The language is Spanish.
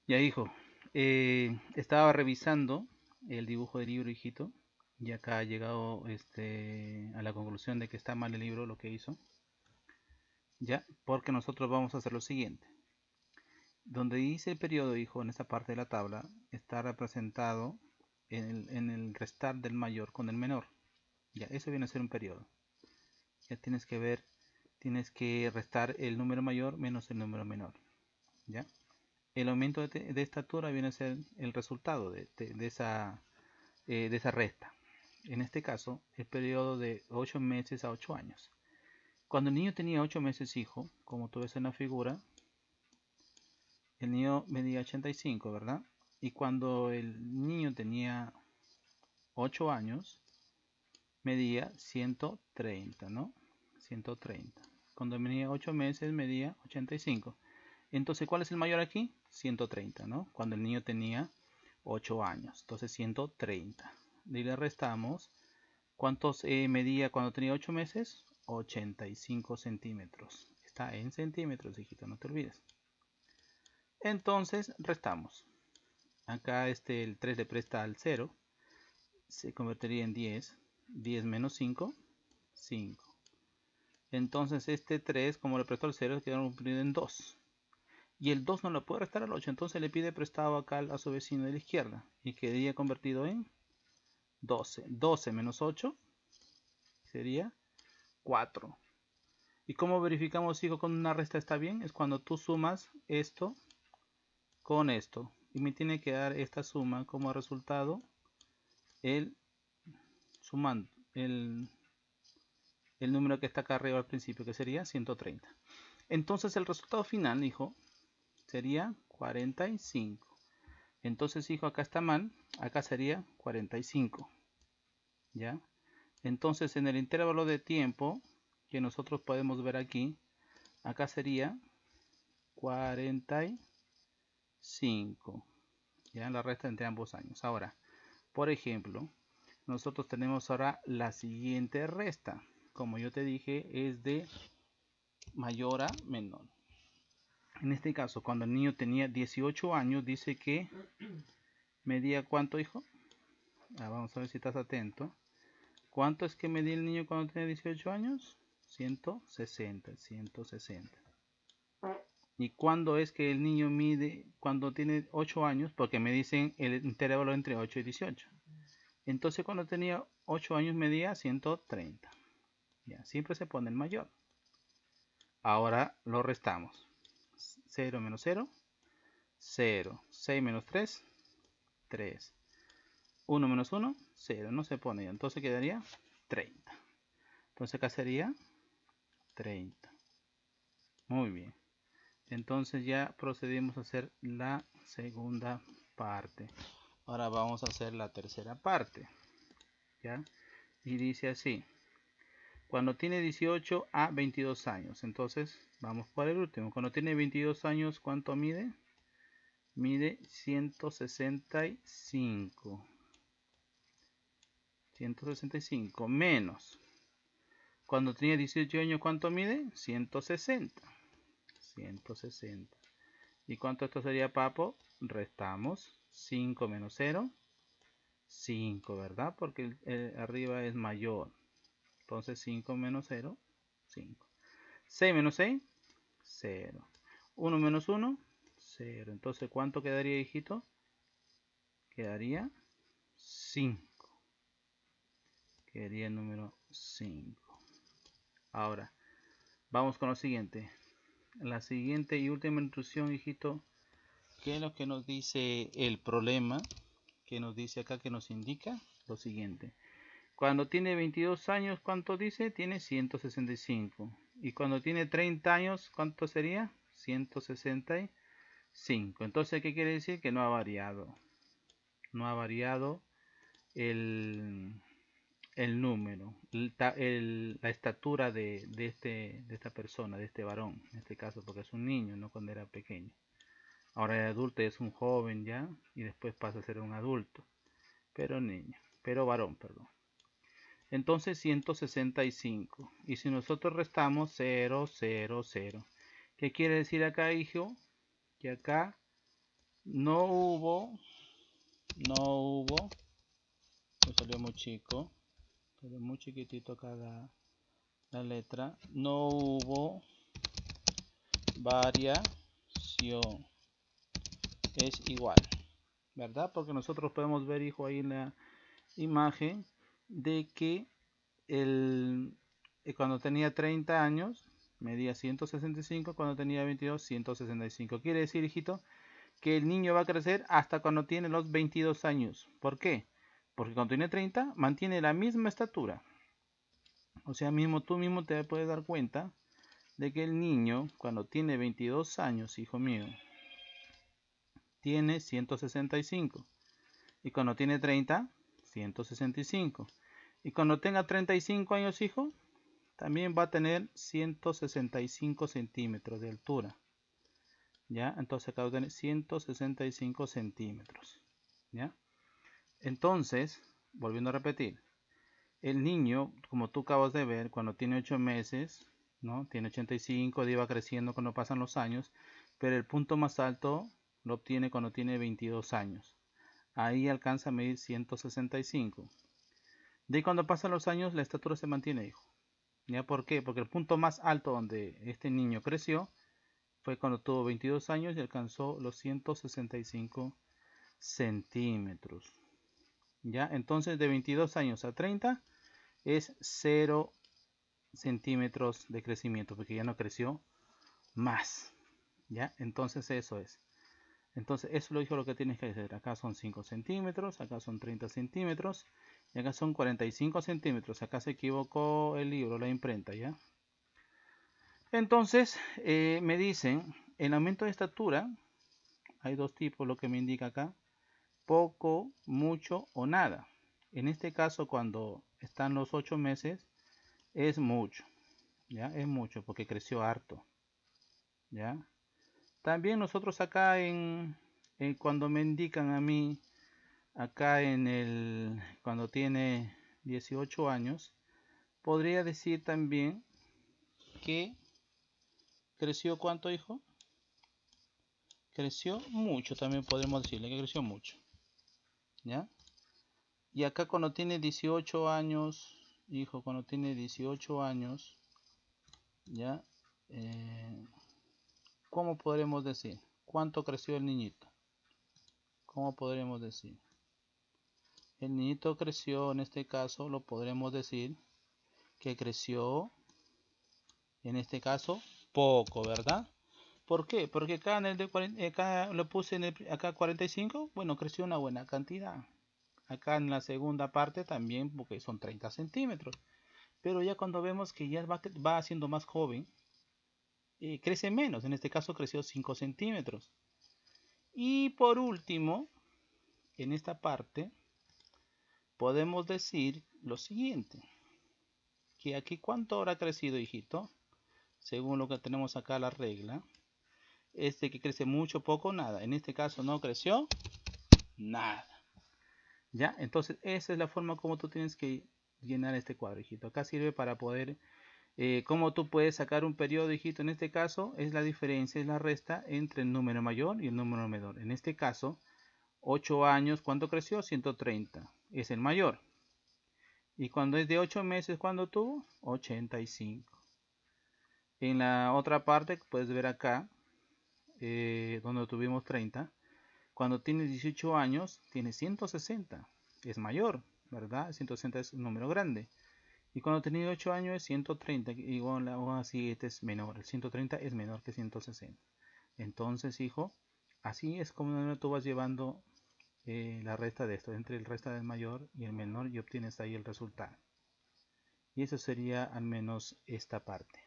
Ya, hijo, estaba revisando el dibujo del libro, hijito, y acá ha llegado a la conclusión de que está mal el libro lo que hizo, ya, porque nosotros vamos a hacer lo siguiente. Donde dice el periodo, hijo, en esta parte de la tabla, está representado en el restar del mayor con el menor. Ya, eso viene a ser un periodo. Ya tienes que ver, tienes que restar el número mayor menos el número menor. ¿Ya? El aumento de estatura viene a ser el resultado de esa resta. En este caso, el periodo de 8 meses a 8 años. Cuando el niño tenía 8 meses, hijo, como tú ves en la figura, el niño medía 85, ¿verdad? Y cuando el niño tenía 8 años, medía 130, ¿no? 130. Cuando tenía 8 meses, medía 85. Entonces, ¿cuál es el mayor aquí? 130, ¿no? Cuando el niño tenía 8 años. Entonces, 130. Y le restamos. ¿Cuántos medía cuando tenía 8 meses? 85 centímetros. Está en centímetros, hijito, no te olvides. Entonces, restamos. Acá el 3 le presta al 0. Se convertiría en 10. 10 menos 5, 5. Entonces, este 3, como le prestó el 0, queda cumplido en 2. Y el 2 no lo puede restar al 8, entonces le pide prestado acá a su vecino de la izquierda. Y quedaría convertido en 12. 12 menos 8 sería 4. ¿Y cómo verificamos si con una resta está bien? Es cuando tú sumas esto con esto. Y me tiene que dar esta suma como resultado el sumando el número que está acá arriba al principio, que sería 130. Entonces el resultado final, hijo, sería 45. Entonces, hijo, acá está mal, acá sería 45. ¿Ya? Entonces, en el intervalo de tiempo que nosotros podemos ver aquí, acá sería 45. ¿Ya? La resta entre ambos años. Ahora, por ejemplo, nosotros tenemos ahora la siguiente resta. Como yo te dije, es de mayor a menor. En este caso, cuando el niño tenía 18 años, dice que medía ¿cuánto, hijo? Vamos a ver si estás atento. ¿Cuánto es que medía el niño cuando tenía 18 años? 160, 160. ¿Y cuándo es que el niño mide cuando tiene 8 años? Porque me dicen el intervalo entre 8 y 18. Entonces cuando tenía 8 años medía 130. Ya, siempre se pone el mayor. Ahora lo restamos. 0 menos 0, 0. 6 menos 3, 3. 1 menos 1, 0. No se pone. Entonces quedaría 30. Entonces acá sería 30. Muy bien. Entonces ya procedimos a hacer la segunda parte. Ahora vamos a hacer la tercera parte. ¿Ya? Y dice así. Cuando tiene 18 a 22 años. Entonces vamos por el último. Cuando tiene 22 años, ¿cuánto mide? Mide 165. 165 menos. Cuando tenía 18 años, ¿cuánto mide? 160. 160. ¿Y cuánto esto sería, papo? Restamos 5 menos 0, 5, ¿verdad? Porque arriba es mayor. Entonces 5 menos 0, 5. 6 menos 6, 0. 1 menos 1, 0. Entonces, ¿cuánto quedaría, hijito? Quedaría 5. Quedaría el número 5. Ahora, vamos con lo siguiente. La siguiente y última instrucción, hijito. ¿Qué es lo que nos dice el problema? Que nos dice acá, que nos indica lo siguiente. Cuando tiene 22 años, ¿cuánto dice? Tiene 165. Y cuando tiene 30 años, ¿cuánto sería? 165. Entonces, ¿qué quiere decir? Que no ha variado. No ha variado el, el número, la estatura de esta persona, de este varón, en este caso, porque es un niño, no cuando era pequeño. Ahora el adulto es un joven ya, y después pasa a ser un adulto, pero niño, pero varón, perdón. Entonces 165. Y si nosotros restamos 0, 0, 0. ¿Qué quiere decir acá, hijo? Que acá no hubo, me salió muy chico, salió muy chiquitito acá la letra, no hubo variación, es igual, ¿verdad? Porque nosotros podemos ver, hijo, ahí en la imagen de que cuando tenía 30 años medía 165, cuando tenía 22 165. Quiere decir, hijito, que el niño va a crecer hasta cuando tiene los 22 años. ¿Por qué? Porque cuando tiene 30 mantiene la misma estatura. O sea, tú mismo te puedes dar cuenta de que el niño cuando tiene 22 años, hijo mío, tiene 165. Y cuando tiene 30, 165. Y cuando tenga 35 años, hijo, también va a tener 165 centímetros de altura. ¿Ya? Entonces acá va a tener 165 centímetros. ¿Ya? Entonces, volviendo a repetir, el niño, como tú acabas de ver, cuando tiene 8 meses, ¿no? Tiene 85, y va creciendo cuando pasan los años, pero el punto más alto lo obtiene cuando tiene 22 años. Ahí alcanza a medir 165. De ahí cuando pasan los años, la estatura se mantiene, hijo. ¿Ya? ¿Por qué? Porque el punto más alto donde este niño creció fue cuando tuvo 22 años y alcanzó los 165 centímetros. ¿Ya? Entonces de 22 años a 30 es 0 centímetros de crecimiento, porque ya no creció más. ¿Ya? Entonces eso es. Entonces eso lo dijo lo que tienes que hacer. Acá son 5 centímetros, acá son 30 centímetros y acá son 45 centímetros. Acá se equivocó el libro, la imprenta, ¿ya? Entonces me dicen, el aumento de estatura, hay dos tipos, lo que me indica acá, poco, mucho o nada. En este caso, cuando están los 8 meses, es mucho, ¿ya? Es mucho porque creció harto, ¿ya? También nosotros acá cuando me indican a mí, acá cuando tiene 18 años, podría decir también que creció ¿cuánto, hijo? Creció mucho, también podemos decirle que creció mucho, ¿ya? Y acá cuando tiene 18 años, hijo, cuando tiene 18 años, ¿ya? ¿Cómo podremos decir? ¿Cuánto creció el niñito? ¿Cómo podremos decir? El niñito creció, en este caso, lo podremos decir que creció, en este caso, poco, ¿verdad? ¿Por qué? Porque acá, acá lo puse acá 45, bueno, creció una buena cantidad. Acá en la segunda parte también, porque son 30 centímetros. Pero ya cuando vemos que ya va siendo más joven, crece menos. En este caso creció 5 centímetros. Y por último, en esta parte, podemos decir lo siguiente. Que aquí, ¿cuánto habrá crecido, hijito? Según lo que tenemos acá la regla. Este que crece mucho, poco, nada. En este caso no creció nada. ¿Ya? Entonces, esa es la forma como tú tienes que llenar este cuadro, hijito. Acá sirve para poder, cómo tú puedes sacar un periodo, hijito. En este caso, es la diferencia, es la resta entre el número mayor y el número menor. En este caso, 8 años, ¿cuánto creció? 130. Es el mayor. Y cuando es de 8 meses, ¿cuánto tuvo? 85. En la otra parte, puedes ver acá, donde tuvimos 30. Cuando tienes 18 años, tienes 160. Es mayor, ¿verdad? 160 es un número grande. Y cuando tienes 8 años es 130. Igual o así, este es menor. El 130 es menor que 160. Entonces, hijo, así es como tú vas llevando la resta de esto. Entre el resta del mayor y el menor y obtienes ahí el resultado. Y eso sería al menos esta parte.